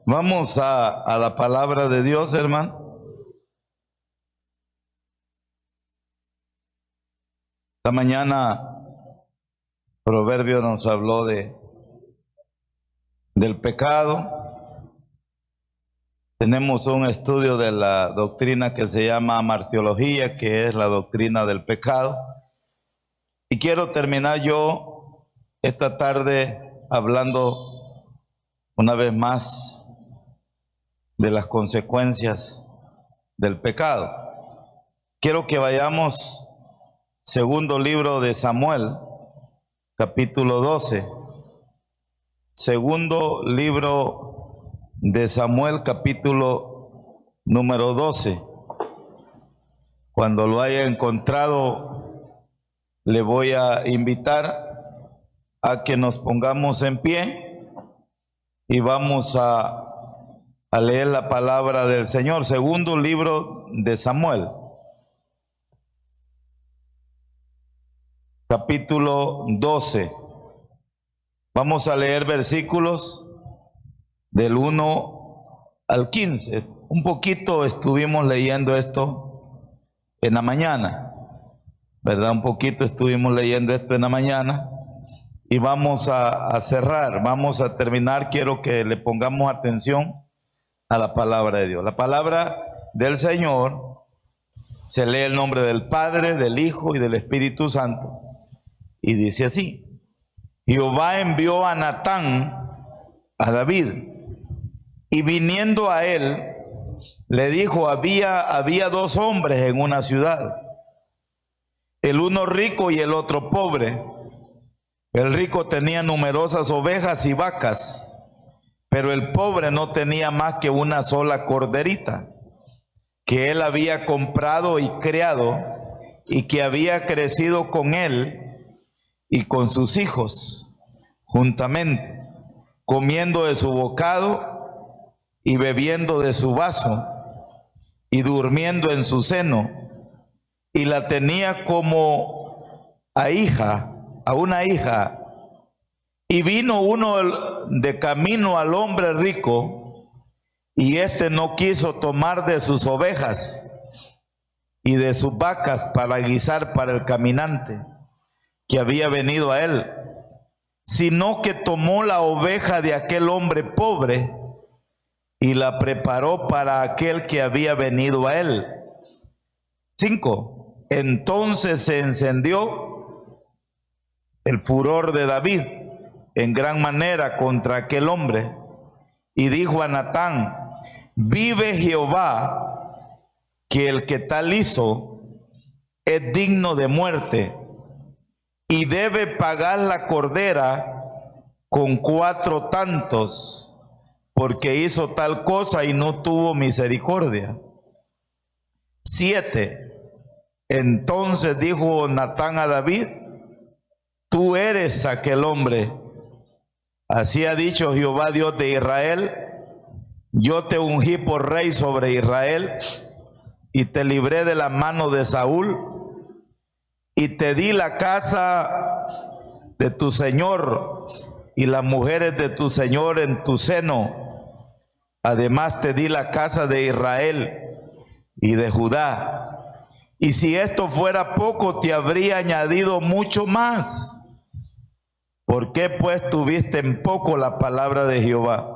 Vamos a la palabra de Dios, hermano. Esta mañana Proverbio nos habló del pecado. Tenemos un estudio de la doctrina que se llama martiología, que es la doctrina del pecado. Y quiero terminar yo esta tarde hablando una vez más de las consecuencias del pecado. Quiero que vayamos segundo libro de Samuel, capítulo 12. Segundo libro de Samuel, capítulo número 12. Cuando lo haya encontrado, le voy a invitar a que nos pongamos en pie y vamos a leer la palabra del Señor. Segundo libro de Samuel, capítulo 12. Vamos a leer versículos del 1 al 15. Un poquito estuvimos leyendo esto en la mañana, ¿verdad? Un poquito estuvimos leyendo esto en la mañana y vamos a cerrar, vamos a terminar. Quiero que le pongamos atención a la palabra de Dios. La palabra del Señor se lee el nombre del Padre, del Hijo y del Espíritu Santo. Y dice así: Jehová envió a Natán a David, y viniendo a él, le dijo: había dos hombres en una ciudad, el uno rico y el otro pobre. El rico tenía numerosas ovejas y vacas, pero el pobre no tenía más que una sola corderita, que él había comprado y criado, y que había crecido con él y con sus hijos juntamente, comiendo de su bocado y bebiendo de su vaso y durmiendo en su seno, y la tenía como a una hija. Y vino uno de camino al hombre rico, y éste no quiso tomar de sus ovejas y de sus vacas para guisar para el caminante que había venido a él, sino que tomó la oveja de aquel hombre pobre y la preparó para aquel que había venido a él. 5. Entonces se encendió el furor de David en gran manera contra aquel hombre, y dijo a Natán: vive Jehová, que el que tal hizo es digno de muerte, y debe pagar la cordera con 4 tantos, porque hizo tal cosa y no tuvo misericordia. 7. Entonces dijo Natán a David: tú eres aquel hombre. Así ha dicho Jehová Dios de Israel: yo te ungí por rey sobre Israel, y te libré de la mano de Saúl, y te di la casa de tu señor y las mujeres de tu señor en tu seno. Además te di la casa de Israel y de Judá. Y si esto fuera poco, te habría añadido mucho más. ¿Por qué pues tuviste en poco la palabra de Jehová,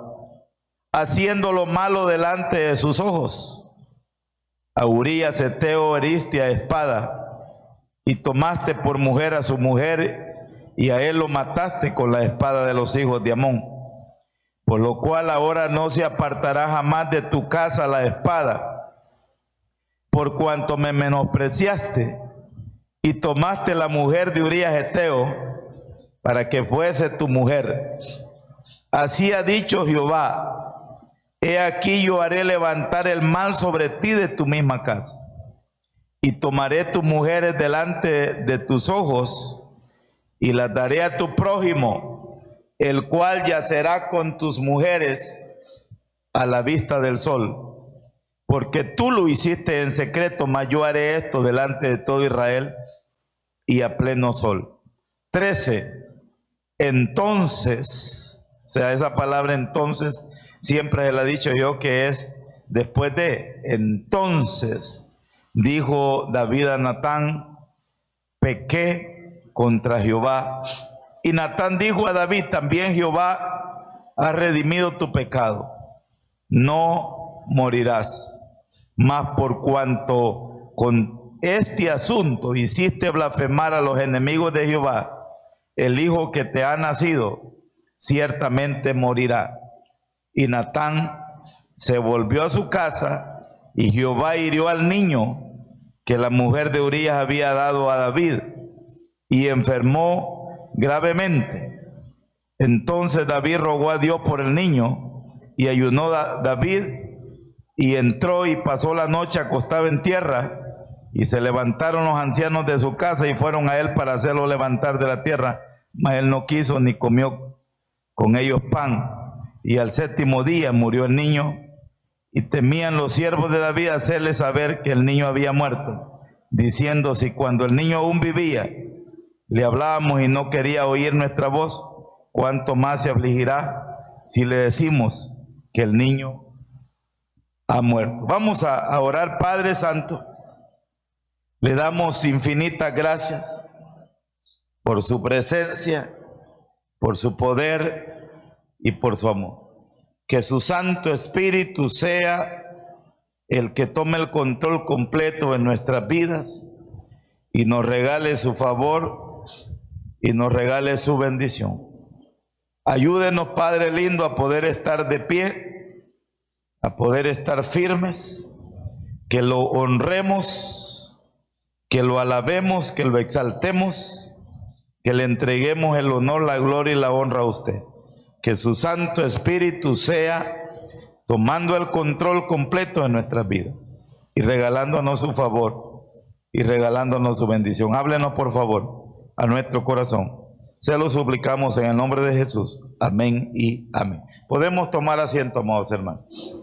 haciendo lo malo delante de sus ojos? A Urías Heteo heriste a espada, y tomaste por mujer a su mujer, y a él lo mataste con la espada de los hijos de Amón. Por lo cual ahora no se apartará jamás de tu casa la espada, por cuanto me menospreciaste y tomaste la mujer de Urías Heteo para que fuese tu mujer. Así ha dicho Jehová: he aquí yo haré levantar el mal sobre ti de tu misma casa, y tomaré tus mujeres delante de tus ojos, y las daré a tu prójimo, el cual yacerá con tus mujeres a la vista del sol. Porque tú lo hiciste en secreto, mas yo haré esto delante de todo Israel y a pleno sol. 13. Entonces, o sea, esa palabra entonces siempre se le ha dicho yo que es después de. Entonces dijo David a Natán: pequé contra Jehová. Y Natán dijo a David: también Jehová ha redimido tu pecado, no morirás. Mas por cuanto con este asunto hiciste blasfemar a los enemigos de Jehová, el hijo que te ha nacido ciertamente morirá. Y Natán se volvió a su casa, y Jehová hirió al niño que la mujer de Urías había dado a David, y enfermó gravemente. Entonces David rogó a Dios por el niño, y ayunó David, y entró y pasó la noche acostado en tierra. Y se levantaron los ancianos de su casa y fueron a él para hacerlo levantar de la tierra, mas él no quiso ni comió con ellos pan. Y al séptimo día murió el niño, y temían los siervos de David hacerle saber que el niño había muerto, diciendo: si cuando el niño aún vivía le hablábamos y no quería oír nuestra voz, cuánto más se afligirá si le decimos que el niño ha muerto. Vamos a orar. Padre Santo, le damos infinitas gracias por su presencia, por su poder y por su amor. Que su Santo Espíritu sea el que tome el control completo en nuestras vidas y nos regale su favor y nos regale su bendición. Ayúdenos, Padre lindo, a poder estar de pie, a poder estar firmes, que lo honremos, que lo alabemos, que lo exaltemos, que le entreguemos el honor, la gloria y la honra a usted. Que su Santo Espíritu sea tomando el control completo de nuestras vidas y regalándonos su favor y regalándonos su bendición. Háblenos, por favor, a nuestro corazón. Se lo suplicamos en el nombre de Jesús. Amén y amén. Podemos tomar asiento, amados hermanos.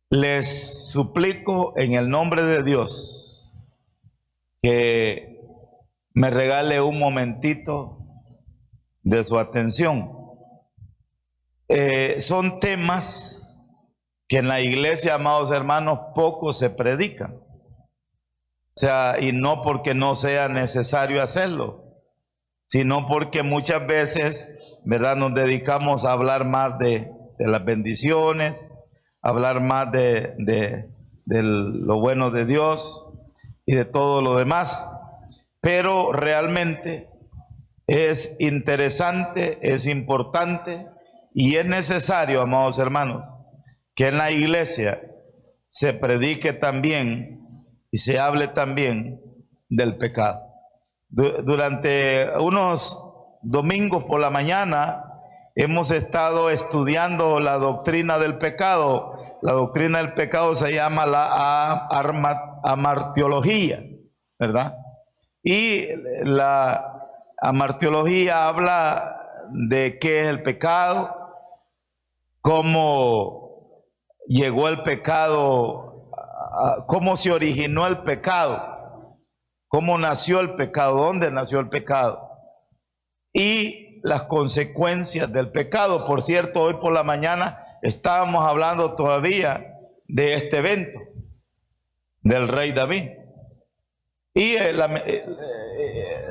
Les suplico en el nombre de Dios que me regale un momentito de su atención. Son temas que en la iglesia, amados hermanos, poco se predican. O sea, y no porque no sea necesario hacerlo, sino porque muchas veces, ¿verdad?, nos dedicamos a hablar más de las bendiciones, hablar más de lo bueno de Dios y de todo lo demás. Pero realmente es interesante, es importante y es necesario, amados hermanos, que en la iglesia se predique también y se hable también del pecado. Durante unos domingos por la mañana hemos estado estudiando la doctrina del pecado. La doctrina del pecado se llama la amartiología, ¿verdad? Y la amartiología habla de qué es el pecado, cómo llegó el pecado, cómo se originó el pecado, cómo nació el pecado, dónde nació el pecado y las consecuencias del pecado. Por cierto, hoy por la mañana estábamos hablando todavía de este evento del rey David y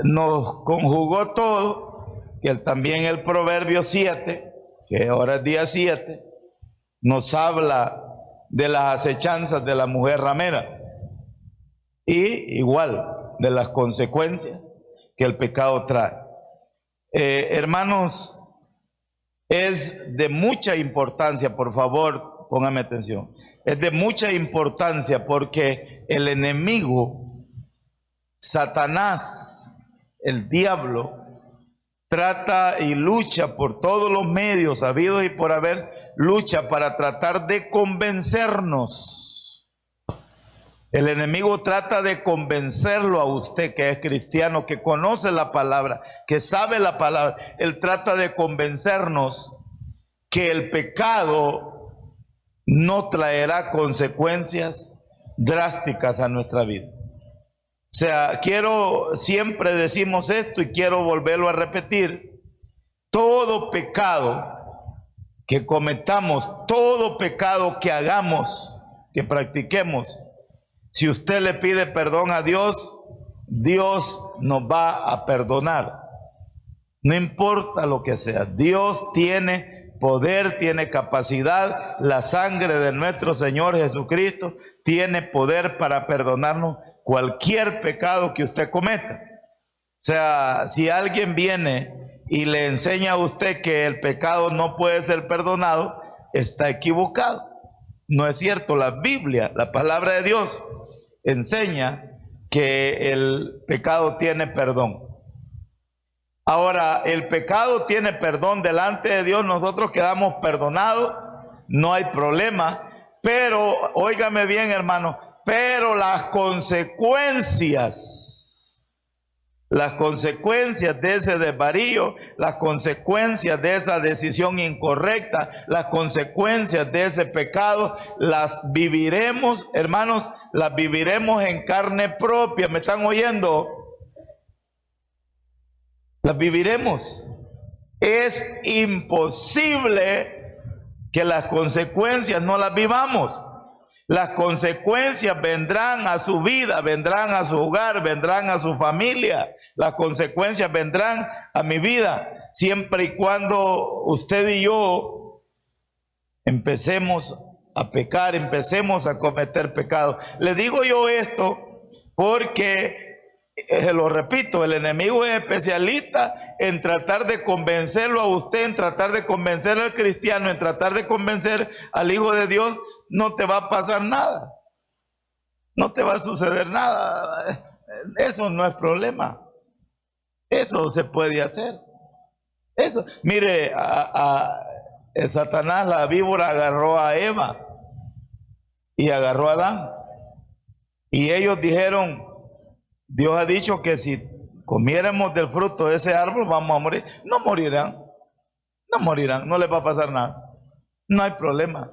nos conjugó todo, que también el Proverbio 7, que ahora es día 7, nos habla de las acechanzas de la mujer ramera y igual de las consecuencias que el pecado trae. Hermanos, es de mucha importancia, por favor, póngame atención, es de mucha importancia porque el enemigo, Satanás, el diablo, trata y lucha por todos los medios habidos y por haber, lucha para tratar de convencernos. El enemigo trata de convencerlo a usted que es cristiano, que conoce la palabra, que sabe la palabra. Él trata de convencernos que el pecado no traerá consecuencias drásticas a nuestra vida. O sea, siempre decimos esto y quiero volverlo a repetir. Todo pecado que cometamos todo pecado que hagamos, que practiquemos, si usted le pide perdón a Dios, Dios nos va a perdonar. No importa lo que sea, Dios tiene poder, tiene capacidad. La sangre de nuestro Señor Jesucristo tiene poder para perdonarnos cualquier pecado que usted cometa. O sea, si alguien viene y le enseña a usted que el pecado no puede ser perdonado, está equivocado. No es cierto. La Biblia, la palabra de Dios, enseña que el pecado tiene perdón. Ahora, el pecado tiene perdón delante de Dios, nosotros quedamos perdonados, no hay problema, pero, óigame bien, hermano, pero las consecuencias de ese desvarío, las consecuencias de esa decisión incorrecta, las consecuencias de ese pecado, las viviremos, hermanos, las viviremos en carne propia. ¿Me están oyendo? Las viviremos. Es imposible que las consecuencias no las vivamos. Las consecuencias vendrán a su vida, vendrán a su hogar, vendrán a su familia. Las consecuencias vendrán a mi vida, siempre y cuando usted y yo empecemos a pecar, empecemos a cometer pecado. Le digo yo esto porque, lo repito, el enemigo es especialista en tratar de convencerlo a usted, en tratar de convencer al cristiano, en tratar de convencer al Hijo de Dios. No te va a pasar nada, no te va a suceder nada, eso no es problema, eso se puede hacer. Eso, mire, Satanás, la víbora, agarró a Eva y agarró a Adán, y ellos dijeron: Dios ha dicho que si comiéramos del fruto de ese árbol vamos a morir. No morirán, no morirán, no les va a pasar nada, no hay problema.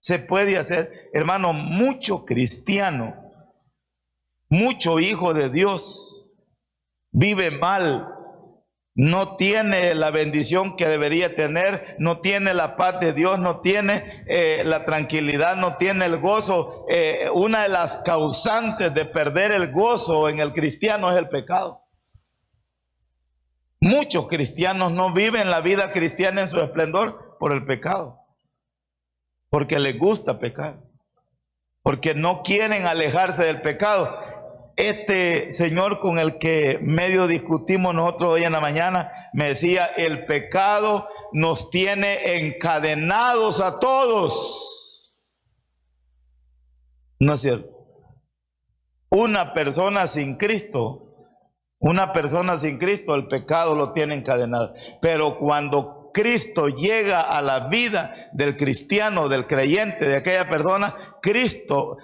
Se puede hacer, hermano. Mucho cristiano, mucho hijo de Dios vive mal, no tiene la bendición que debería tener, no tiene la paz de Dios, no tiene la tranquilidad, no tiene el gozo. Una de las causantes de perder el gozo en el cristiano es el pecado. Muchos cristianos no viven la vida cristiana en su esplendor por el pecado. Porque les gusta pecar, porque no quieren alejarse del pecado. Este señor con el que medio discutimos nosotros hoy en la mañana me decía: el pecado nos tiene encadenados a todos. No es cierto. Una persona sin Cristo, el pecado lo tiene encadenado. Pero cuando Cristo llega a la vida del cristiano, del creyente, de aquella persona, Cristo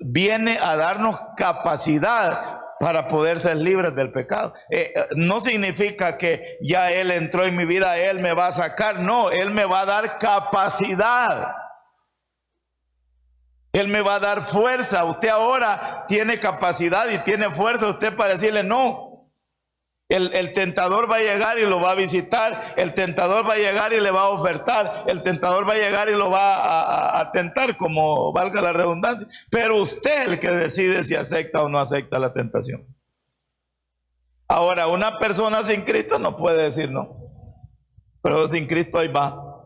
viene a darnos capacidad para poder ser libres del pecado. No significa que ya Él entró en mi vida, Él me va a sacar. No, Él me va a dar capacidad. Él me va a dar fuerza. Usted ahora tiene capacidad y tiene fuerza usted para decirle no. El tentador va a llegar y lo va a visitar. El tentador va a llegar y le va a ofertar. El tentador va a llegar y lo va a tentar, como valga la redundancia. Pero usted es el que decide si acepta o no acepta la tentación. Ahora, una persona sin Cristo no puede decir no. Pero sin Cristo ahí va.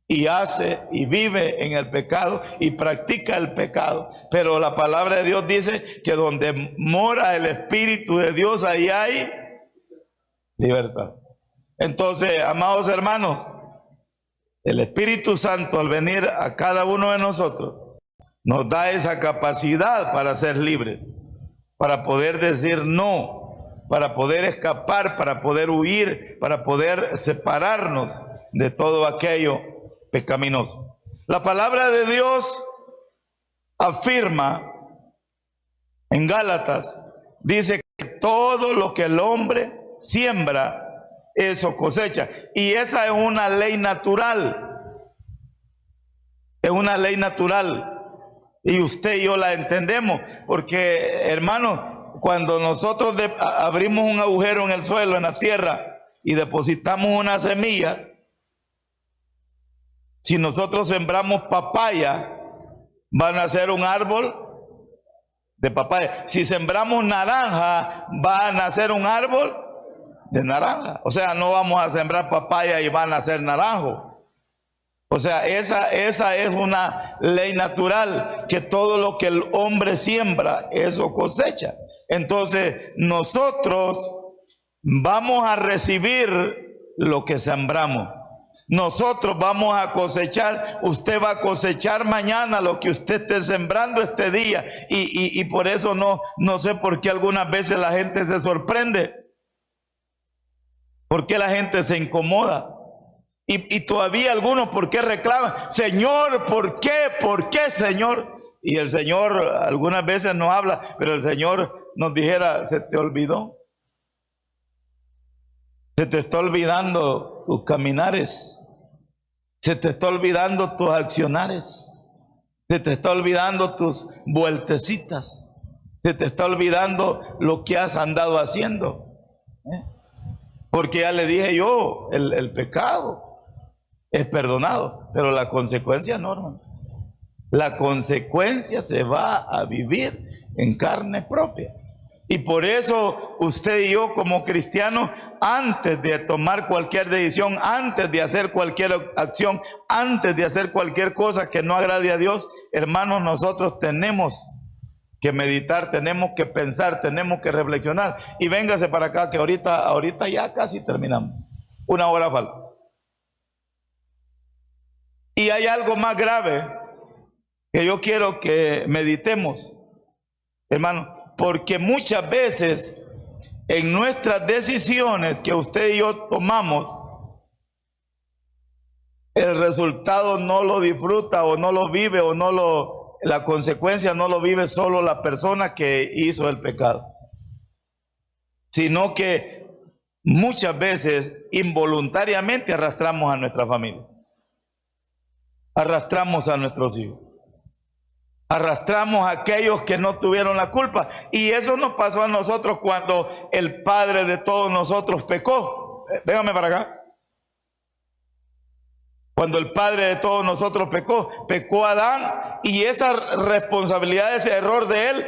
Y hace y vive en el pecado y practica el pecado. Pero la palabra de Dios dice que donde mora el Espíritu de Dios, ahí hay libertad. Entonces, amados hermanos, el Espíritu Santo, al venir a cada uno de nosotros, nos da esa capacidad para ser libres, para poder decir no, para poder escapar, para poder huir, para poder separarnos de todo aquello pecaminoso. La palabra de Dios afirma en Gálatas, dice que todo lo que el hombre siembra, eso cosecha. Y esa es una ley natural. Es una ley natural. Y usted y yo la entendemos. Porque, hermano, cuando nosotros abrimos un agujero en el suelo, en la tierra, y depositamos una semilla, Si nosotros sembramos papaya, va a nacer un árbol de papaya. Si sembramos naranja, va a nacer un árbol de naranja. O sea, no vamos a sembrar papaya y va a nacer naranjo. O sea, esa es una ley natural, que todo lo que el hombre siembra, eso cosecha. Entonces, nosotros vamos a recibir lo que sembramos. Nosotros vamos a cosechar, usted va a cosechar mañana lo que usted esté sembrando este día. Y por eso no sé por qué algunas veces la gente se sorprende. ¿Por qué la gente se incomoda? Y todavía algunos, ¿por qué reclaman? Señor, ¿por qué? ¿Por qué, Señor? Y el Señor algunas veces no habla, pero el Señor nos dijera, ¿se te olvidó? Se te está olvidando tus caminares. Se te está olvidando tus accionares. Se te está olvidando tus vueltecitas. Se te está olvidando lo que has andado haciendo. Porque ya le dije yo, el pecado es perdonado, pero la consecuencia no, hermano. La consecuencia se va a vivir en carne propia. Y por eso usted y yo como cristianos, antes de tomar cualquier decisión, antes de hacer cualquier acción, antes de hacer cualquier cosa que no agrade a Dios, hermanos, nosotros tenemos que meditar, tenemos que pensar, tenemos que reflexionar. Y véngase para acá, que ahorita ya casi terminamos. 1 hora falta. Y hay algo más grave que yo quiero que meditemos, hermano, porque muchas veces en nuestras decisiones que usted y yo tomamos, el resultado no lo disfruta o no lo vive la consecuencia no lo vive solo la persona que hizo el pecado, sino que muchas veces involuntariamente arrastramos a nuestra familia, arrastramos a nuestros hijos, arrastramos a aquellos que no tuvieron la culpa. Y eso nos pasó a nosotros cuando el padre de todos nosotros pecó. Véngame para acá. Cuando el padre de todos nosotros pecó Adán, y esa responsabilidad, ese error de él,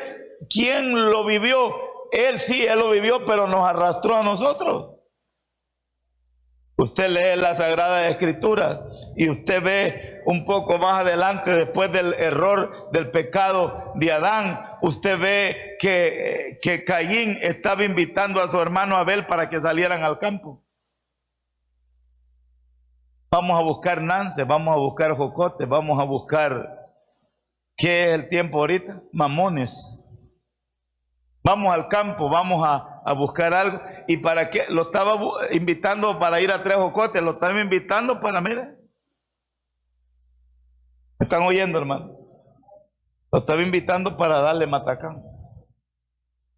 ¿quién lo vivió? Él sí, él lo vivió, pero nos arrastró a nosotros. Usted lee la Sagrada Escritura y usted ve un poco más adelante, después del error, del pecado de Adán, usted ve que Caín estaba invitando a su hermano Abel para que salieran al campo. Vamos a buscar nances, vamos a buscar jocotes, vamos a buscar, ¿qué es el tiempo ahorita? Mamones. Vamos al campo, vamos a buscar algo. ¿Y para qué? Lo estaba invitando para ir a 3 jocotes, lo estaba invitando para, mire. ¿Me están oyendo, hermano? Lo estaba invitando para darle matacán.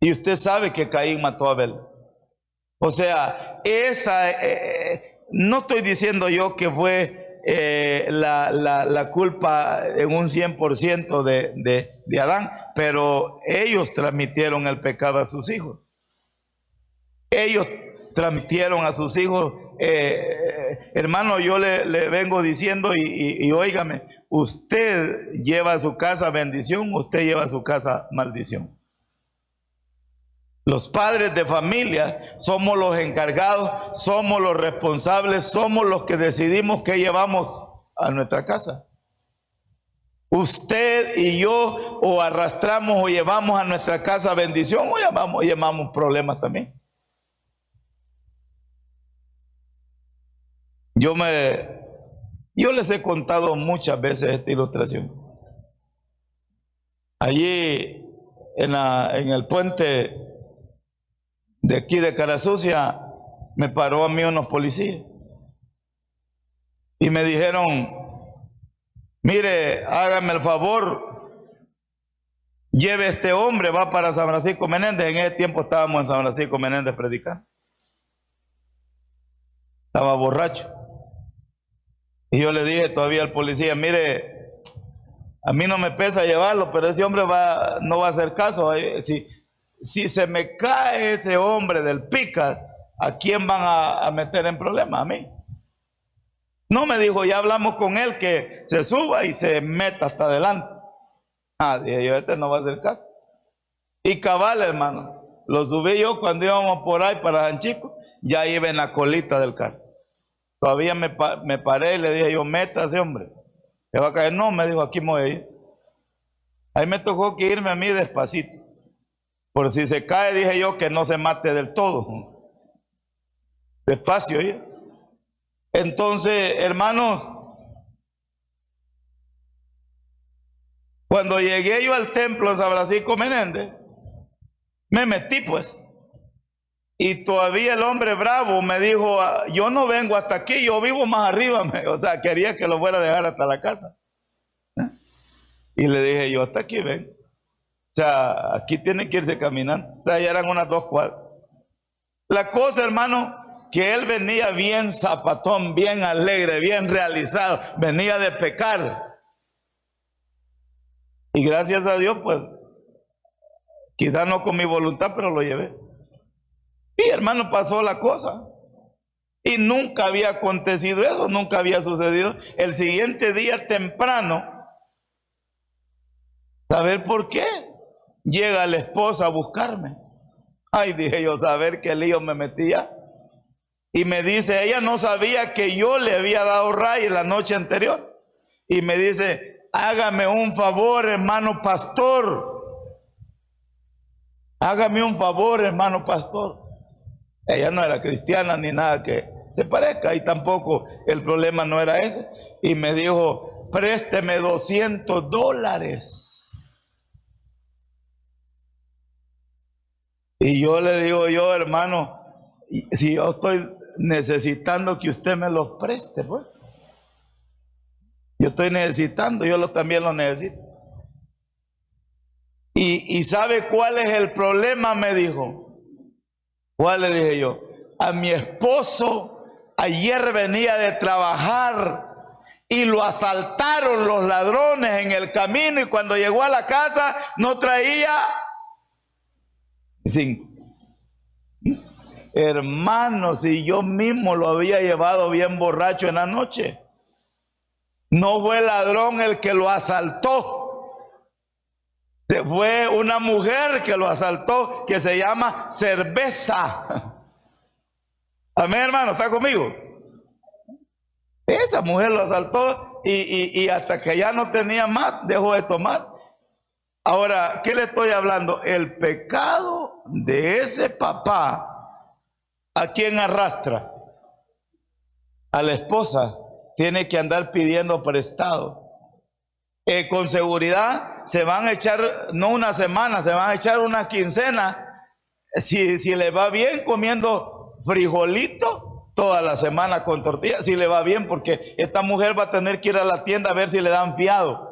Y usted sabe que Caín mató a Abel. O sea, no estoy diciendo yo que fue la culpa en un 100% de Adán, pero ellos transmitieron el pecado a sus hijos. Ellos transmitieron a sus hijos. Hermano, yo le vengo diciendo y óigame, usted lleva a su casa bendición, usted lleva a su casa maldición. Los padres de familia somos los encargados, somos los responsables, somos los que decidimos qué llevamos a nuestra casa. Usted y yo o arrastramos o llevamos a nuestra casa bendición o llevamos problemas también. Yo les he contado muchas veces esta ilustración. Allí en el puente de aquí de Carasucia me paró a mí unos policías y me dijeron: mire, hágame el favor, lleve a este hombre, va para San Francisco Menéndez. En ese tiempo estábamos en San Francisco Menéndez predicando. Estaba borracho. Y yo le dije todavía al policía: mire, a mí no me pesa llevarlo, pero ese hombre no va a hacer caso. Si se me cae ese hombre del pica, ¿a quién van a meter en problemas? A mí. No, me dijo, ya hablamos con él que se suba y se meta hasta adelante. Dije yo, este no va a hacer caso. Y cabal, hermano, lo subí yo cuando íbamos por ahí para San Chico, ya iba en la colita del carro. Todavía me paré y le dije yo, métase, hombre. ¿Se va a caer? No, me dijo, aquí me voy a ir. Ahí me tocó que irme a mí despacito. Por si se cae, dije yo, que no se mate del todo. Despacio, ¿eh? Entonces, hermanos, cuando llegué yo al templo de San Francisco Menéndez, me metí pues. Y todavía el hombre bravo me dijo, yo no vengo hasta aquí, yo vivo más arriba. O sea, quería que lo fuera a dejar hasta la casa. Y le dije yo, hasta aquí ven. O sea, aquí tienen que irse caminando. O sea, ya eran unas 2 cuadras. La cosa, hermano, que él venía bien zapatón, bien alegre, bien realizado. Venía de pecar. Y gracias a Dios, pues, quizás no con mi voluntad, pero lo llevé. Y hermano, pasó la cosa. Y nunca había acontecido eso, nunca había sucedido. El siguiente día temprano, ¿saber por qué? Llega la esposa a buscarme. Ay, dije yo, saber qué lío me metía. Y me dice, ella no sabía que yo le había dado ray la noche anterior. Y me dice, hágame un favor, hermano pastor. Hágame un favor, hermano pastor. Ella no era cristiana ni nada que se parezca, y tampoco el problema no era ese. Y me dijo, présteme $200. Y yo le digo yo, hermano, si yo estoy necesitando que usted me los preste, pues. Yo estoy necesitando, yo también lo necesito. Y ¿sabe cuál es el problema? Me dijo. ¿Cuál? Le dije yo. A mi esposo ayer venía de trabajar y lo asaltaron los ladrones en el camino, y cuando llegó a la casa no traía 5. Hermanos, y yo mismo lo había llevado bien borracho en la noche. No fue el ladrón el que lo asaltó. Fue una mujer que lo asaltó, que se llama Cerveza. Amén, hermano, ¿está conmigo? Esa mujer lo asaltó y hasta que ya no tenía más, dejó de tomar. Ahora, ¿qué le estoy hablando? El pecado de ese papá, ¿a quién arrastra? A la esposa. Tiene que andar pidiendo prestado. Con seguridad se van a echar, no una semana, se van a echar una quincena, si le va bien, comiendo frijolito toda la semana con tortillas, si le va bien, porque esta mujer va a tener que ir a la tienda a ver si le dan fiado.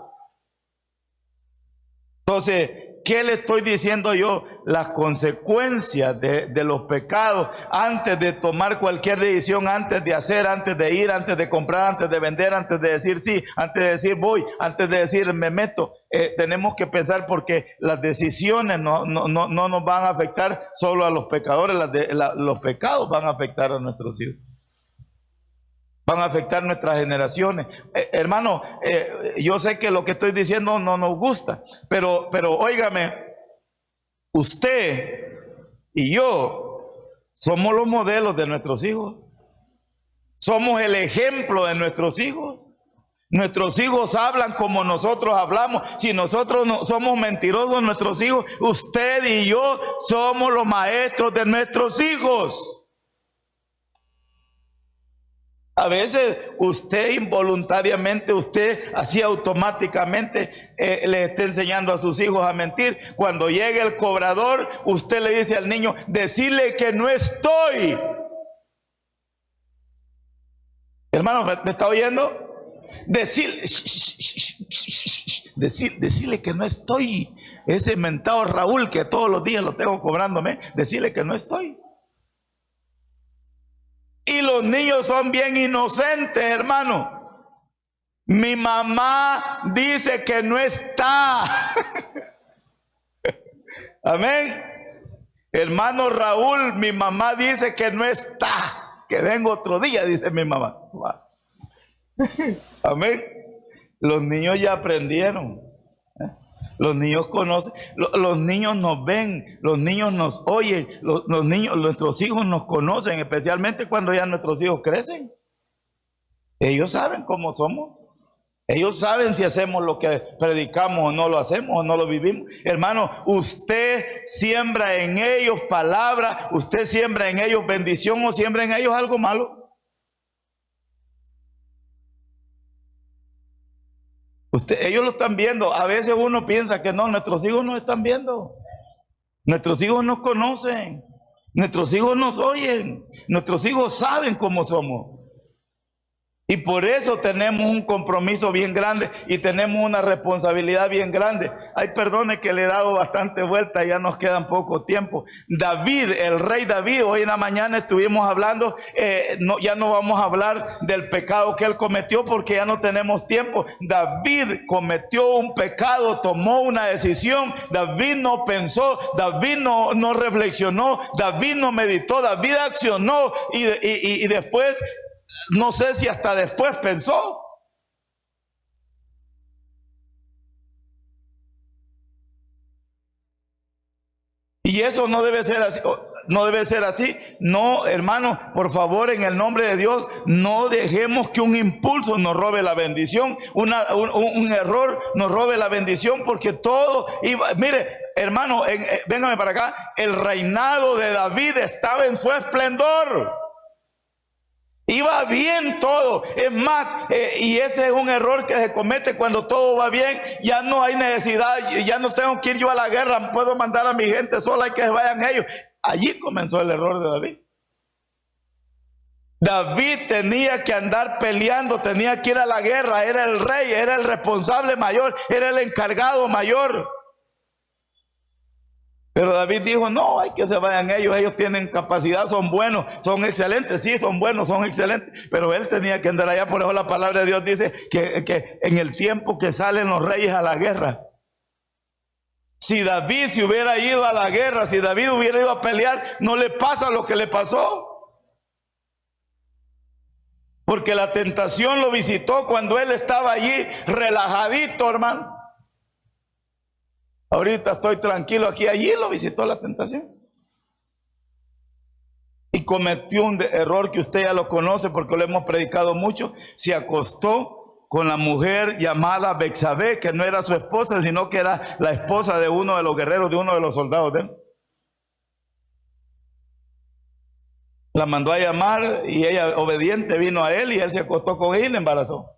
Entonces, ¿qué le estoy diciendo yo? Las consecuencias de los pecados antes de tomar cualquier decisión, antes de hacer, antes de ir, antes de comprar, antes de vender, antes de decir sí, antes de decir voy, antes de decir me meto. Tenemos que pensar, porque las decisiones no nos van a afectar solo a los pecadores, los pecados van a afectar a nuestros hijos. Van a afectar nuestras generaciones. Hermano, yo sé que lo que estoy diciendo no nos gusta, pero óigame, usted y yo somos los modelos de nuestros hijos. Somos el ejemplo de nuestros hijos. Nuestros hijos hablan como nosotros hablamos. Si nosotros no somos mentirosos, nuestros hijos, usted y yo somos los maestros de nuestros hijos. A veces usted involuntariamente, usted así automáticamente le está enseñando a sus hijos a mentir. Cuando llegue el cobrador, usted le dice al niño, decirle que no estoy. Hermano, ¿me está oyendo? Decirle que no estoy. Ese mentado Raúl que todos los días lo tengo cobrándome, decirle que no estoy. Y los niños son bien inocentes, hermano. Mi mamá dice que no está. Amén. Hermano Raúl, mi mamá dice que no está, que vengo otro día, dice mi mamá. Amén. Los niños ya aprendieron. Los niños conocen, los niños nos ven, los niños nos oyen, los niños, nuestros hijos nos conocen, especialmente cuando ya nuestros hijos crecen. Ellos saben cómo somos. Ellos saben si hacemos lo que predicamos o no lo hacemos o no lo vivimos. Hermano, usted siembra en ellos palabra, usted siembra en ellos bendición o siembra en ellos algo malo. Ellos lo están viendo. A veces uno piensa que no, nuestros hijos nos están viendo. Nuestros hijos nos conocen. Nuestros hijos nos oyen. Nuestros hijos saben cómo somos. Y por eso tenemos un compromiso bien grande y tenemos una responsabilidad bien grande. Ay, perdone que le he dado bastante vuelta, ya nos queda poco tiempo. David, el rey David, hoy en la mañana estuvimos hablando, ya no vamos a hablar del pecado que él cometió porque ya no tenemos tiempo. David cometió un pecado, tomó una decisión, David no pensó, David no reflexionó, David no meditó, David accionó y después... No sé si hasta después pensó. Y eso no debe ser así. No debe ser así. No, hermano, por favor, en el nombre de Dios, no dejemos que un impulso nos robe la bendición, un error nos robe la bendición, porque todo iba, mire, hermano, véngame para acá, el reinado de David estaba en su esplendor. Iba bien todo. Es más, y ese es un error que se comete cuando todo va bien. Ya no hay necesidad, ya no tengo que ir yo a la guerra, puedo mandar a mi gente sola y que vayan ellos. Allí comenzó el error de David. David tenía que andar peleando, tenía que ir a la guerra, era el rey, era el responsable mayor, era el encargado mayor. Pero David dijo, no, hay que se vayan ellos tienen capacidad, son buenos, son excelentes, sí, son buenos, son excelentes, pero él tenía que andar allá. Por eso la palabra de Dios dice que en el tiempo que salen los reyes a la guerra, si David se hubiera ido a la guerra, si David hubiera ido a pelear, no le pasa lo que le pasó. Porque la tentación lo visitó cuando él estaba allí relajadito, hermano. Ahorita estoy tranquilo aquí, allí lo visitó la tentación. Y cometió un error que usted ya lo conoce porque lo hemos predicado mucho. Se acostó con la mujer llamada Betsabé, que no era su esposa, sino que era la esposa de uno de los guerreros, de uno de los soldados de él. La mandó a llamar y ella obediente vino a él y él se acostó con ella y le embarazó.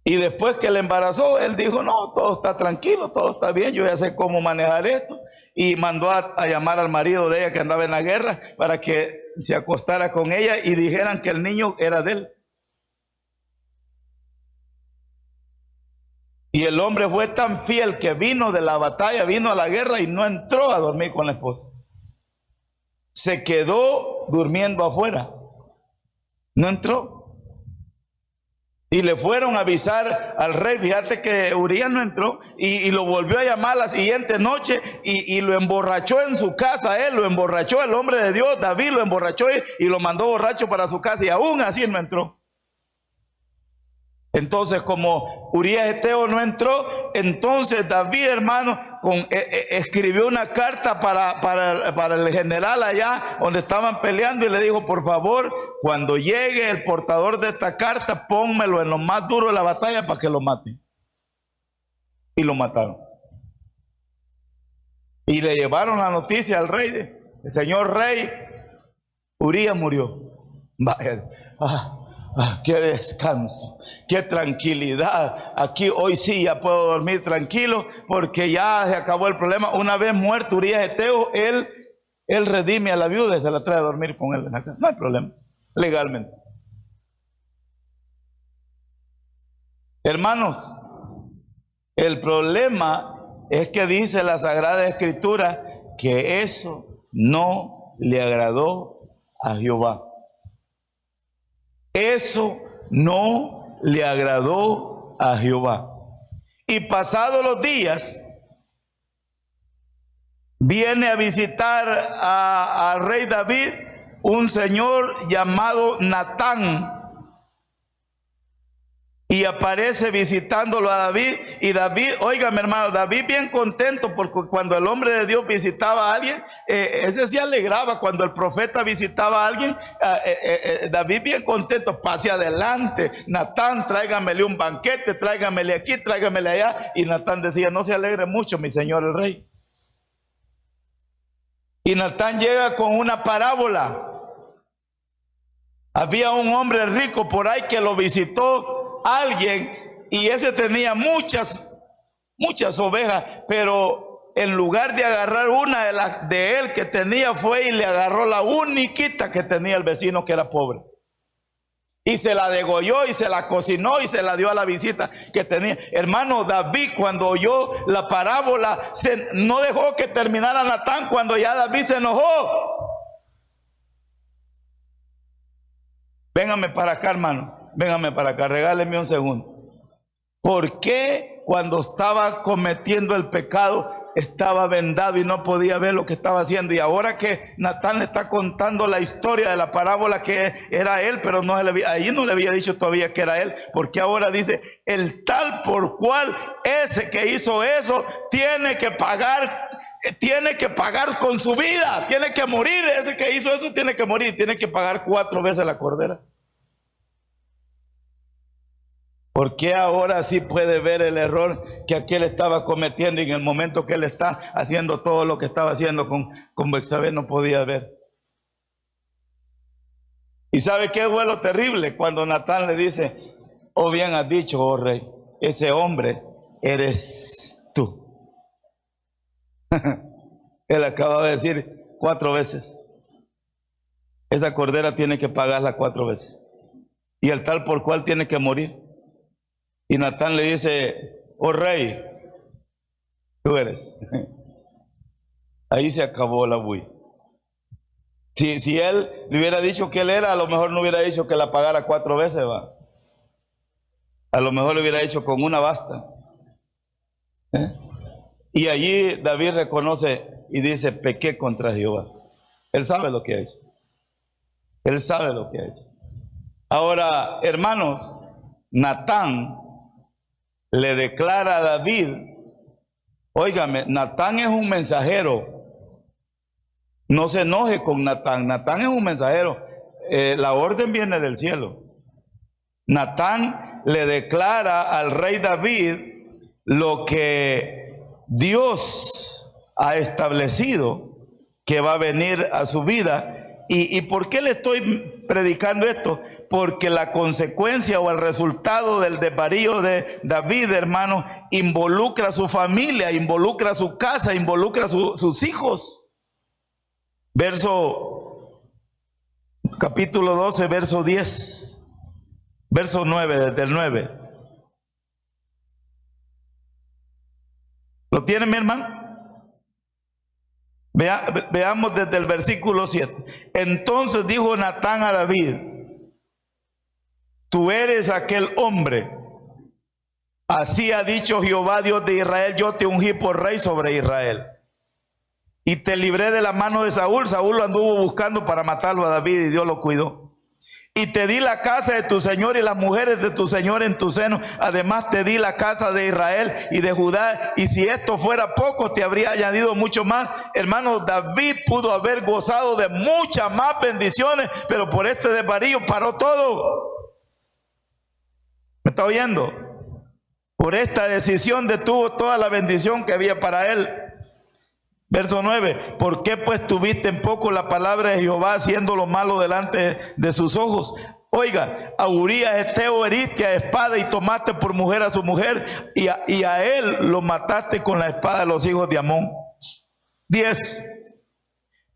Y después que le embarazó, él dijo, no, todo está tranquilo, todo está bien, yo ya sé cómo manejar esto. Y mandó a llamar al marido de ella que andaba en la guerra para que se acostara con ella y dijeran que el niño era de él. Y el hombre fue tan fiel que vino de la batalla, vino a la guerra y no entró a dormir con la esposa. Se quedó durmiendo afuera. No entró. Y le fueron a avisar al rey. Fíjate que Urías no entró y lo volvió a llamar la siguiente noche y lo emborrachó en su casa. Él lo emborrachó, el hombre de Dios, David lo emborrachó y lo mandó borracho para su casa y aún así no entró. Entonces, como Urías Eteo no entró, entonces David, hermano, escribió una carta para el general allá donde estaban peleando y le dijo, por favor, cuando llegue el portador de esta carta, pónmelo en lo más duro de la batalla para que lo maten. Y lo mataron. Y le llevaron la noticia al rey, el señor rey, Urías murió. Vaya, qué descanso, qué tranquilidad. Aquí hoy sí ya puedo dormir tranquilo porque ya se acabó el problema. Una vez muerto Urías Eteo, él redime a la viuda y se la trae a dormir con él en la casa. No hay problema, legalmente. Hermanos, el problema es que dice la Sagrada Escritura que eso no le agradó a Jehová. Eso no le agradó a Jehová. Y pasados los días, viene a visitar al rey David un señor llamado Natán. Y aparece visitándolo a David. Y David, óigame hermano, David bien contento, porque cuando el hombre de Dios visitaba a alguien, ese se alegraba. Cuando el profeta visitaba a alguien, David bien contento, pase adelante. Natán, tráigamele un banquete, tráigamele aquí, tráigamele allá. Y Natán decía, no se alegre mucho, mi señor el rey. Y Natán llega con una parábola. Había un hombre rico por ahí que lo visitó alguien, y ese tenía muchas ovejas, pero en lugar de agarrar una de él que tenía, fue y le agarró la uniquita que tenía el vecino, que era pobre, y se la degolló y se la cocinó y se la dio a la visita que tenía. Hermano, David, cuando oyó la parábola, no dejó que terminara Natán, cuando ya David se enojó. Véngame para acá, hermano. Véngame para acá, regáleme un segundo. ¿Por qué cuando estaba cometiendo el pecado estaba vendado y no podía ver lo que estaba haciendo? Y ahora que Natán le está contando la historia de la parábola, que era él, pero ahí no le había dicho todavía que era él, porque ahora dice, el tal por cual ese que hizo eso tiene que pagar con su vida, tiene que morir. Ese que hizo eso tiene que morir, tiene que pagar 4 veces la cordera. ¿Por qué ahora sí puede ver el error que aquel estaba cometiendo, y en el momento que él está haciendo todo lo que estaba haciendo con Betsabé no podía ver? ¿Y sabe qué fue lo terrible? Cuando Natán le dice, oh bien has dicho, oh rey, ese hombre eres tú. Él acaba de decir 4 veces. Esa cordera tiene que pagarla 4 veces. Y el tal por cual tiene que morir. Y Natán le dice, oh rey, tú eres. Ahí se acabó la bulla. Si él le hubiera dicho que él era, a lo mejor no hubiera dicho que la pagara 4 veces, va. A lo mejor le hubiera dicho con una basta. Y allí David reconoce y dice, pequé contra Jehová. Él sabe lo que ha hecho. Él sabe lo que ha hecho. Ahora, hermanos, Natán le declara a David, óigame, Natán es un mensajero. No se enoje con Natán. Natán es un mensajero. La orden viene del cielo. Natán le declara al rey David lo que Dios ha establecido que va a venir a su vida. ¿Y por qué le estoy predicando esto? Porque la consecuencia o el resultado del desvarío de David, hermano, involucra a su familia, involucra a su casa, involucra a sus hijos. Capítulo 12, verso 10, verso 9, desde el 9. ¿Lo tiene mi hermano? Veamos desde el versículo 7. Entonces dijo Natán a David, tú eres aquel hombre. Así ha dicho Jehová Dios de Israel, yo te ungí por rey sobre Israel. Y te libré de la mano de Saúl. Saúl lo anduvo buscando para matarlo a David y Dios lo cuidó. Y te di la casa de tu señor y las mujeres de tu señor en tu seno. Además te di la casa de Israel y de Judá. Y si esto fuera poco, te habría añadido mucho más. Hermano, David pudo haber gozado de muchas más bendiciones, pero por este desvarío paró todo. ¿Me está oyendo? Por esta decisión detuvo toda la bendición que había para él. Verso 9, ¿por qué pues tuviste en poco la palabra de Jehová, haciendo lo malo delante de sus ojos? Oiga, a Urías Eteo heriste a espada y tomaste por mujer a su mujer, y a él lo mataste con la espada de los hijos de Amón. 10,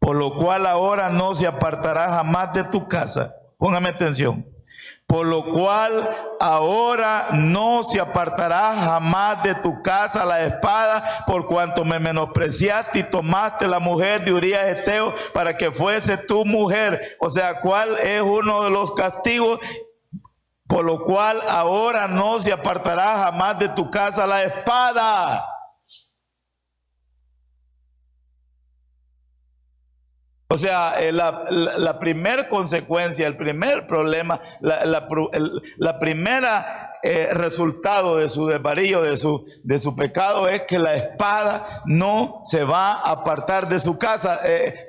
por lo cual ahora no se apartará jamás de tu casa. Póngame atención. Por lo cual ahora no se apartará jamás de tu casa la espada, por cuanto me menospreciaste y tomaste la mujer de Urías Eteo para que fuese tu mujer. O sea, ¿cuál es uno de los castigos? Por lo cual ahora no se apartará jamás de tu casa la espada. O sea, la primera consecuencia, el primer problema, la primera resultado de su desvarío, de su pecado, es que la espada no se va a apartar de su casa.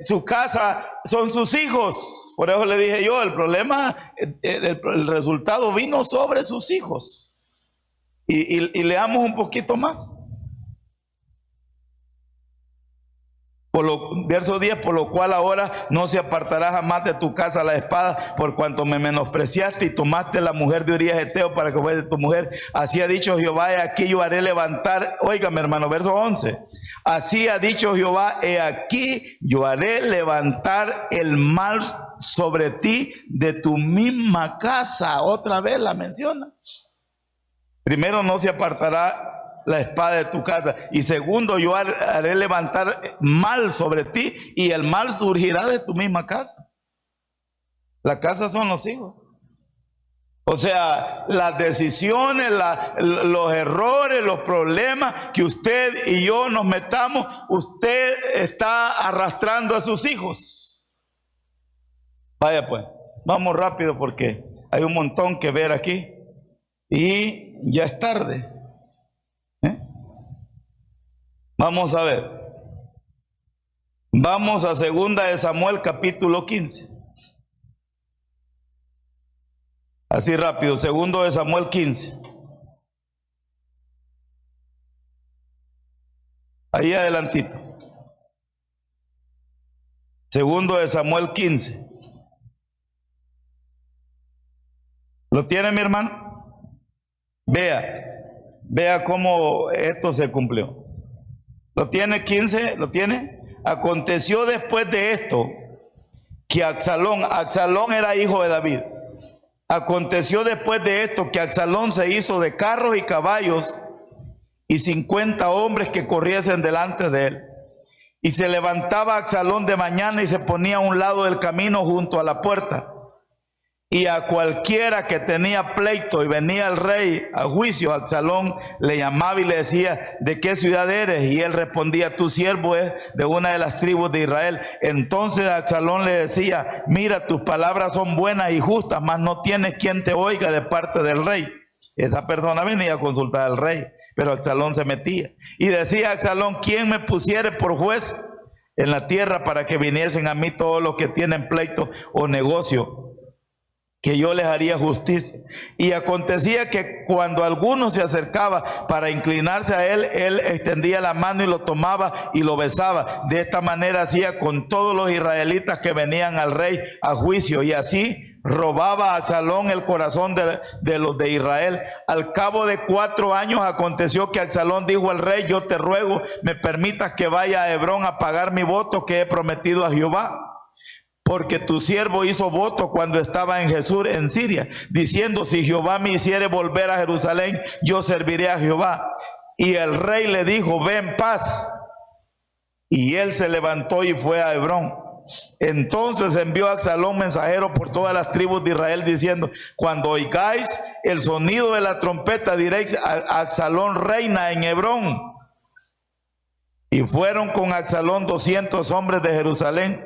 Su casa son sus hijos. Por eso le dije yo, el problema, el resultado vino sobre sus hijos. Y leamos un poquito más. Verso 10, por lo cual ahora no se apartará jamás de tu casa la espada, por cuanto me menospreciaste y tomaste la mujer de Urías Eteo para que fuese tu mujer. Así ha dicho Jehová, he aquí yo haré levantar, óigame hermano, verso 11. Así ha dicho Jehová, he aquí yo haré levantar el mal sobre ti de tu misma casa. Otra vez la menciona. Primero, no se apartará la espada de tu casa, y segundo, yo haré levantar mal sobre ti, y el mal surgirá de tu misma casa. La casa son los hijos. O sea, las decisiones, los errores, los problemas que usted y yo nos metamos, usted está arrastrando a sus hijos. Vaya pues, vamos rápido porque hay un montón que ver aquí y ya es tarde. Vamos a ver. Vamos a 2 de Samuel capítulo 15. Así rápido, 2 de Samuel 15. Ahí adelantito. 2 de Samuel 15. ¿Lo tiene mi hermano? Vea cómo esto se cumplió. ¿Lo tiene 15? ¿Lo tiene? Aconteció después de esto que Absalón era hijo de David. Aconteció después de esto que Absalón se hizo de carros y caballos y 50 hombres que corriesen delante de él. Y se levantaba Absalón de mañana y se ponía a un lado del camino junto a la puerta. Y a cualquiera que tenía pleito y venía el rey a juicio, Absalón le llamaba y le decía, ¿de qué ciudad eres? Y él respondía, tu siervo es de una de las tribus de Israel. Entonces Absalón le decía, mira, tus palabras son buenas y justas, mas no tienes quien te oiga de parte del rey. Esa persona venía a consultar al rey, pero Absalón se metía. Y decía Absalón, ¿quién me pusiere por juez en la tierra para que viniesen a mí todos los que tienen pleito o negocio, que yo les haría justicia? Y acontecía que cuando alguno se acercaba para inclinarse a él, él extendía la mano y lo tomaba y lo besaba. De esta manera hacía con todos los israelitas que venían al rey a juicio, y así robaba a Absalón el corazón de los de Israel. Al cabo de 4 años aconteció que Absalón dijo al rey, yo te ruego, me permitas que vaya a Hebrón a pagar mi voto que he prometido a Jehová. Porque tu siervo hizo voto cuando estaba en Jesús en Siria, diciendo, si Jehová me hiciere volver a Jerusalén, yo serviré a Jehová. Y el rey le dijo, ve en paz. Y él se levantó y fue a Hebrón. Entonces envió a Absalón mensajero por todas las tribus de Israel, diciendo, cuando oigáis el sonido de la trompeta, diréis, Absalón reina en Hebrón. Y fueron con Absalón 200 hombres de Jerusalén,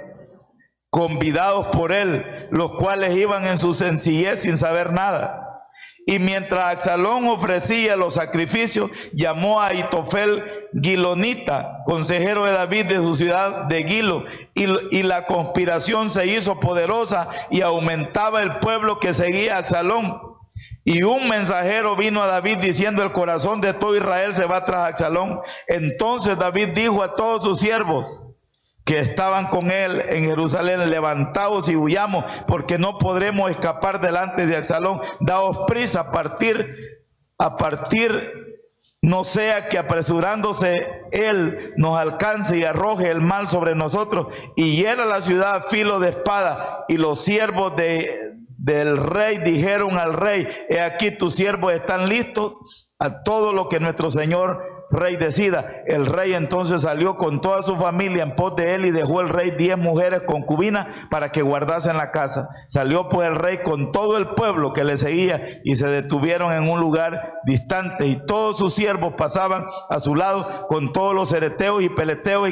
convidados por él, los cuales iban en su sencillez sin saber nada. Y mientras Absalón ofrecía los sacrificios, llamó a Ahitofel Gilonita, consejero de David de su ciudad de Gilo, y la conspiración se hizo poderosa y aumentaba el pueblo que seguía a Absalón. Y un mensajero vino a David diciendo, el corazón de todo Israel se va tras Absalón. Entonces David dijo a todos sus siervos que estaban con él en Jerusalén, levantaos y huyamos, porque no podremos escapar delante de Absalón. Daos prisa a partir, no sea que apresurándose él nos alcance y arroje el mal sobre nosotros y hiera la ciudad a filo de espada. Y los siervos del rey dijeron al rey, he aquí tus siervos están listos a todo lo que nuestro señor rey decida. El rey entonces salió con toda su familia en pos de él, y dejó el rey 10 mujeres concubinas para que guardasen la casa. Salió pues el rey con todo el pueblo que le seguía, y se detuvieron en un lugar distante, y todos sus siervos pasaban a su lado con todos los cereteos y peleteos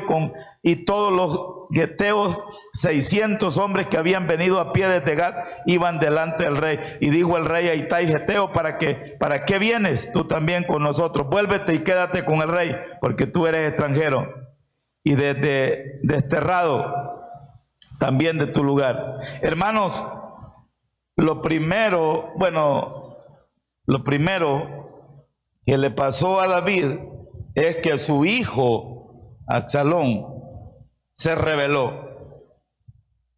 y todos los geteos, 600 hombres que habían venido a pie desde Gat, iban delante del rey. Y dijo el rey a Itai geteo: ¿para qué vienes tú también con nosotros? Vuélvete y quédate con el rey, porque tú eres extranjero y desterrado también de tu lugar. Hermanos, lo primero que le pasó a David es que su hijo Absalón se rebeló,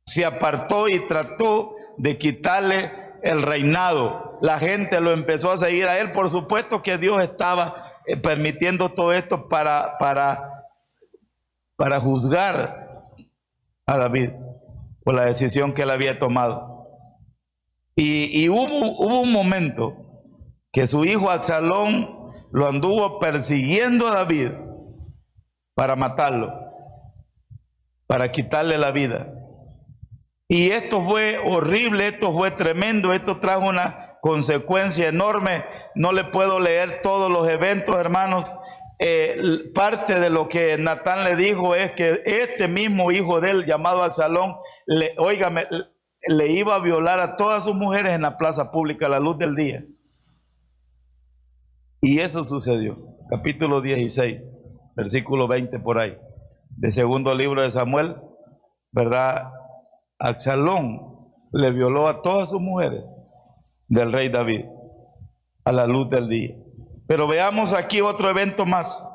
se apartó y trató de quitarle el reinado. La gente lo empezó a seguir a él. Por supuesto que Dios estaba permitiendo todo esto para juzgar a David por la decisión que él había tomado. Y hubo un momento que su hijo Absalón lo anduvo persiguiendo a David para matarlo, para quitarle la vida. Y esto fue horrible, esto fue tremendo, esto trajo una consecuencia enorme. No le puedo leer todos los eventos, hermanos. Parte de lo que Natán le dijo es que este mismo hijo de él, llamado Absalón, le iba a violar a todas sus mujeres en la plaza pública a la luz del día. Y eso sucedió. Capítulo 16, versículo 20 por ahí, de segundo libro de Samuel, ¿verdad? Absalón le violó a todas sus mujeres del rey David a la luz del día. Pero veamos aquí otro evento más.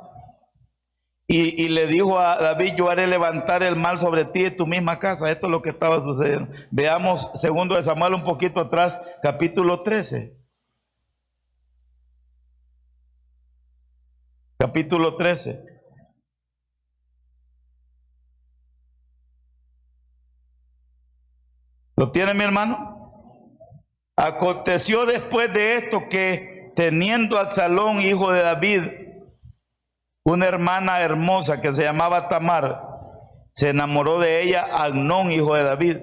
Y le dijo a David: yo haré levantar el mal sobre ti y tu misma casa. Esto es lo que estaba sucediendo. Veamos segundo de Samuel un poquito atrás, capítulo 13. Capítulo 13. ¿Lo tiene, mi hermano? Aconteció después de esto que, teniendo Absalón, hijo de David, una hermana hermosa que se llamaba Tamar, se enamoró de ella Amnón, hijo de David.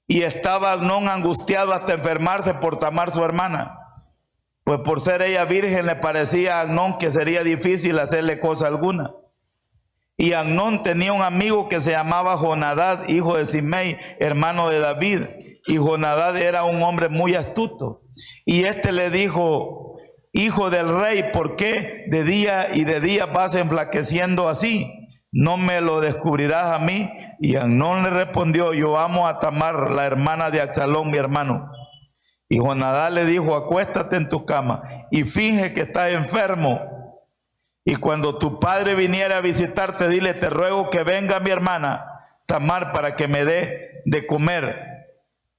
Y estaba Amnón angustiado hasta enfermarse por Tamar, su hermana, pues por ser ella virgen le parecía a Amnón que sería difícil hacerle cosa alguna. Y Amnón tenía un amigo que se llamaba Jonadab, hijo de Simei, hermano de David. Y Jonadab era un hombre muy astuto. Y este le dijo: hijo del rey, ¿por qué de día y de día vas enflaqueciendo así? ¿No me lo descubrirás a mí? Y Amnón le respondió: yo amo a Tamar, la hermana de Absalón, mi hermano. Y Jonadab le dijo: acuéstate en tu cama y finge que estás enfermo. Y cuando tu padre viniera a visitarte, dile: te ruego que venga mi hermana Tamar para que me dé de comer,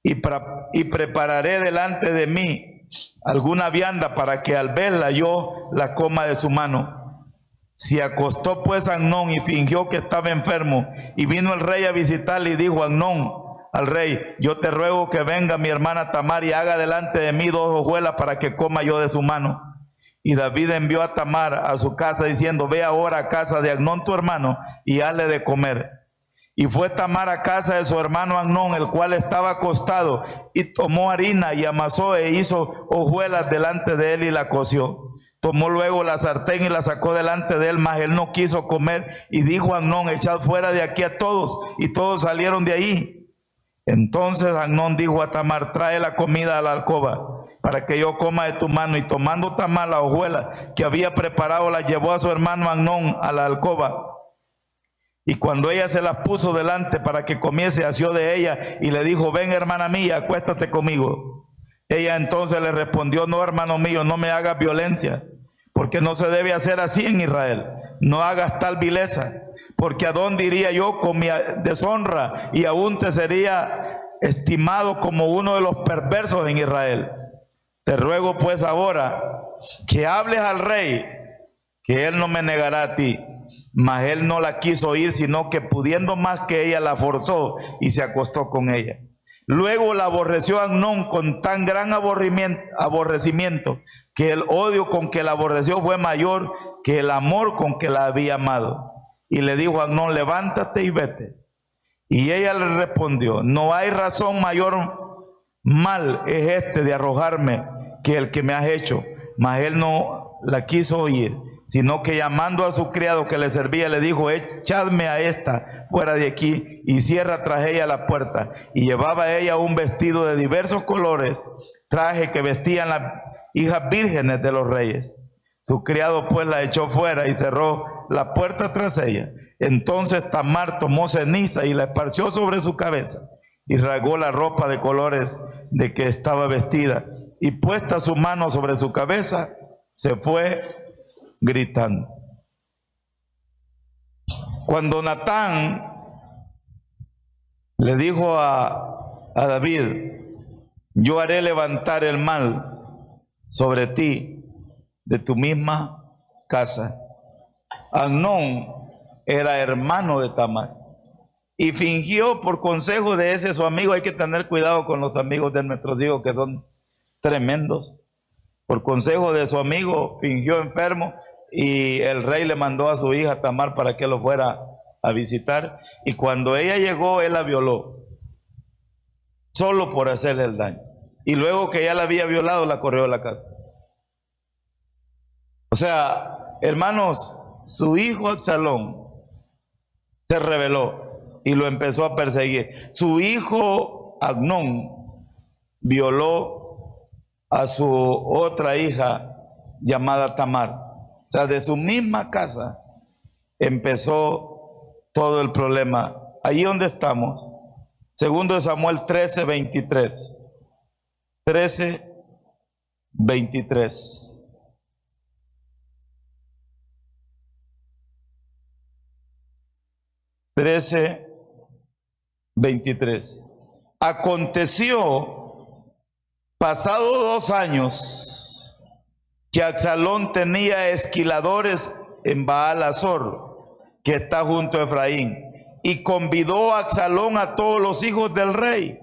y prepararé delante de mí alguna vianda para que al verla yo la coma de su mano. Se acostó pues Amnón y fingió que estaba enfermo, y vino el rey a visitarle y dijo Amnón al rey: yo te ruego que venga mi hermana Tamar y haga delante de mí 2 hojuelas para que coma yo de su mano. Y David envió a Tamar a su casa diciendo: ve ahora a casa de Amnón tu hermano y hazle de comer. Y fue Tamar a casa de su hermano Amnón, el cual estaba acostado, y tomó harina y amasó e hizo hojuelas delante de él y la coció. Tomó luego la sartén y la sacó delante de él, mas él no quiso comer. Y dijo Amnón: echad fuera de aquí a todos. Y todos salieron de ahí. Entonces Amnón dijo a Tamar: trae la comida a la alcoba para que yo coma de tu mano. Y tomando Tamar la hojuela que había preparado, la llevó a su hermano Amnón a la alcoba. Y cuando ella se las puso delante para que comiese, asió de ella y le dijo: ven, hermana mía, acuéstate conmigo. Ella entonces le respondió: no, hermano mío, no me hagas violencia, porque no se debe hacer así en Israel. No hagas tal vileza, porque a dónde iría yo con mi deshonra, y aún te sería estimado como uno de los perversos en Israel. Te ruego pues ahora que hables al rey, que él no me negará a ti. Mas él no la quiso oír, sino que pudiendo más que ella, la forzó y se acostó con ella. Luego la aborreció Amnón con tan gran aborrecimiento, que el odio con que la aborreció fue mayor que el amor con que la había amado. Y le dijo a Amnón: levántate y vete. Y ella le respondió: no hay razón mayor mal es este de arrojarme que el que me has hecho. Mas él no la quiso oír, sino que llamando a su criado que le servía, le dijo: echadme a esta fuera de aquí y cierra tras ella la puerta. Y llevaba ella un vestido de diversos colores, traje que vestían las hijas vírgenes de los reyes. Su criado pues la echó fuera y cerró la puerta tras ella. Entonces Tamar tomó ceniza y la esparció sobre su cabeza y rasgó la ropa de colores de que estaba vestida, y puesta su mano sobre su cabeza, se fue gritando. Cuando Natán le dijo a David: yo haré levantar el mal sobre ti de tu misma casa. Amnón era hermano de Tamar y fingió, por consejo de ese su amigo. Hay que tener cuidado con los amigos de nuestros hijos, que son tremendos. Por consejo de su amigo fingió enfermo y el rey le mandó a su hija Tamar para que lo fuera a visitar, y cuando ella llegó, él la violó solo por hacerle el daño, y luego que ya la había violado, la corrió de la casa. O sea, hermanos, su hijo Absalón se rebeló y lo empezó a perseguir. Su hijo Amnón violó a su otra hija llamada Tamar. O sea, de su misma casa empezó todo el problema. Allí donde estamos, segundo de Samuel 13:23. 13:23. 13:23. Aconteció, pasado 2 años, que Absalón tenía esquiladores en Baal-Azor, que está junto a Efraín, y convidó a Absalón a todos los hijos del rey.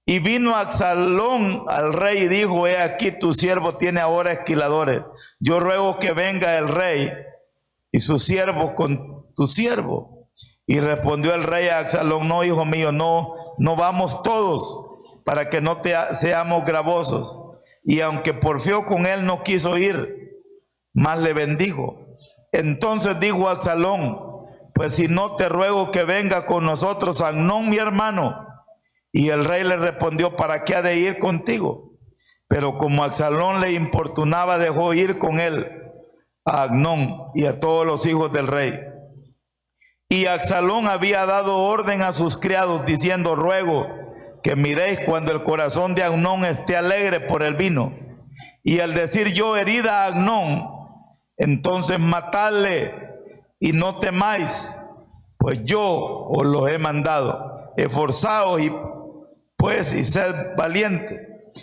Y vino Absalón al rey y dijo: he aquí, tu siervo tiene ahora esquiladores. Yo ruego que venga el rey y sus siervos con tu siervo. Y respondió el rey a Absalón: no, hijo mío, no vamos todos, para que no seamos gravosos. Y aunque porfió con él, no quiso ir, mas le bendijo. Entonces dijo Absalón: pues si no, te ruego que venga con nosotros Amnón mi hermano. Y el rey le respondió: ¿para qué ha de ir contigo? Pero como Absalón le importunaba, dejó ir con él a Amnón y a todos los hijos del rey. Y Absalón había dado orden a sus criados, diciendo: ruego que miréis cuando el corazón de Amnón esté alegre por el vino, y al decir yo: herida a Amnón, entonces matadle y no temáis, pues yo os los he mandado. Esforzaos y sed valientes.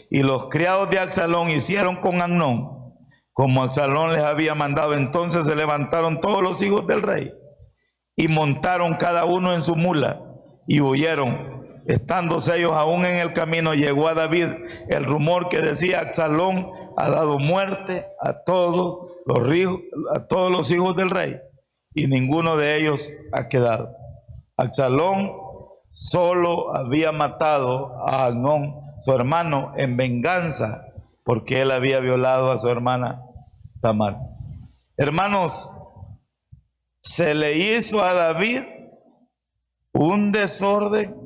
Y los criados de Absalón hicieron con Amnón como Absalón les había mandado. Entonces se levantaron todos los hijos del rey y montaron cada uno en su mula y huyeron. Estándose ellos aún en el camino, llegó a David el rumor que decía: Absalón ha dado muerte a todos los hijos del rey, y ninguno de ellos ha quedado. Absalón solo había matado a Amnón, su hermano, en venganza, porque él había violado a su hermana Tamar. Hermanos, se le hizo a David un desorden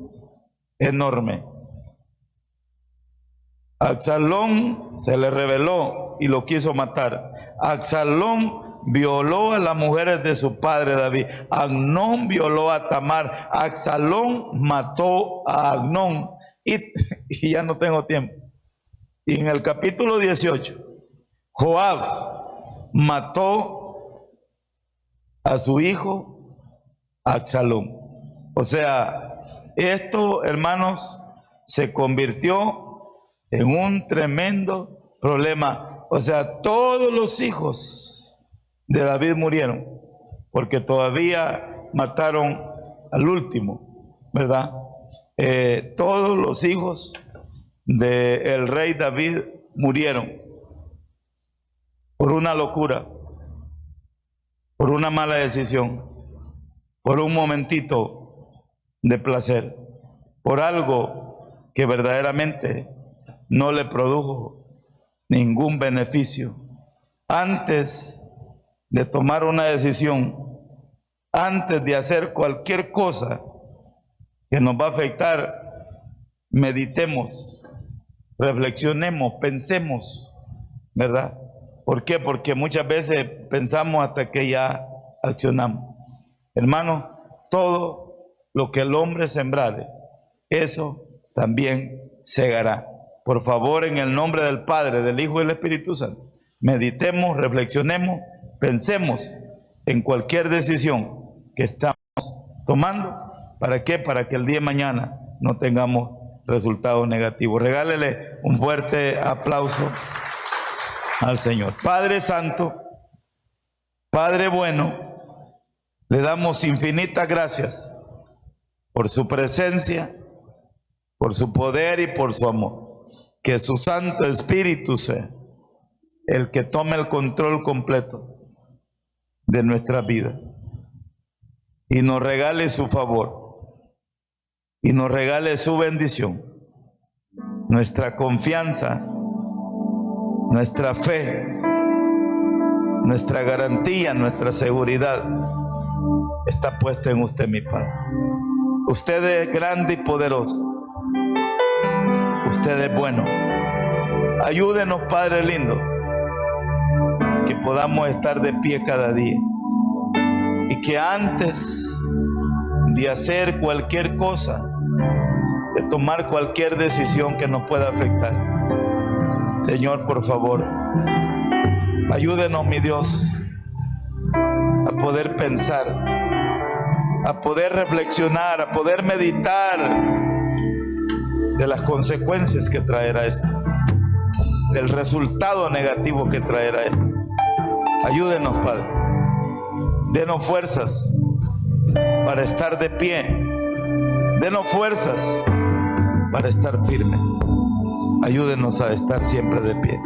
enorme. Absalón se le rebeló y lo quiso matar. Absalón violó a las mujeres de su padre David. Amnón violó a Tamar. Absalón mató a Amnón. Y ya no tengo tiempo. Y en el capítulo 18, Joab mató a su hijo Absalón. O sea, esto, hermanos, se convirtió en un tremendo problema. O sea, todos los hijos de David murieron, porque todavía mataron al último, ¿verdad? Todos los hijos del rey David murieron por una locura, por una mala decisión, por un momentito de placer, por algo que verdaderamente no le produjo ningún beneficio. Antes de tomar una decisión, antes de hacer cualquier cosa que nos va a afectar, meditemos, reflexionemos, pensemos, ¿verdad? ¿Por qué? Porque muchas veces pensamos hasta que ya accionamos. Hermanos, todo lo que el hombre sembrare, eso también segará. Por favor, en el nombre del Padre, del Hijo y del Espíritu Santo, meditemos, reflexionemos, pensemos en cualquier decisión que estamos tomando. ¿Para qué? Para que el día de mañana no tengamos resultados negativos. Regálele un fuerte aplauso al Señor. Padre Santo, Padre bueno, le damos infinitas gracias por su presencia, por su poder y por su amor. Que su Santo Espíritu sea el que tome el control completo de nuestra vida y nos regale su favor y nos regale su bendición, nuestra confianza, nuestra fe, nuestra garantía, nuestra seguridad está puesta en usted, mi Padre. Usted es grande y poderoso. Usted es bueno. Ayúdenos, Padre lindo, que podamos estar de pie cada día y que antes de hacer cualquier cosa, de tomar cualquier decisión que nos pueda afectar, Señor, por favor, ayúdenos, mi Dios, a poder pensar, a poder reflexionar, a poder meditar de las consecuencias que traerá esto, del resultado negativo que traerá esto. Ayúdenos, Padre. Denos fuerzas para estar de pie. Denos fuerzas para estar firmes. Ayúdenos a estar siempre de pie.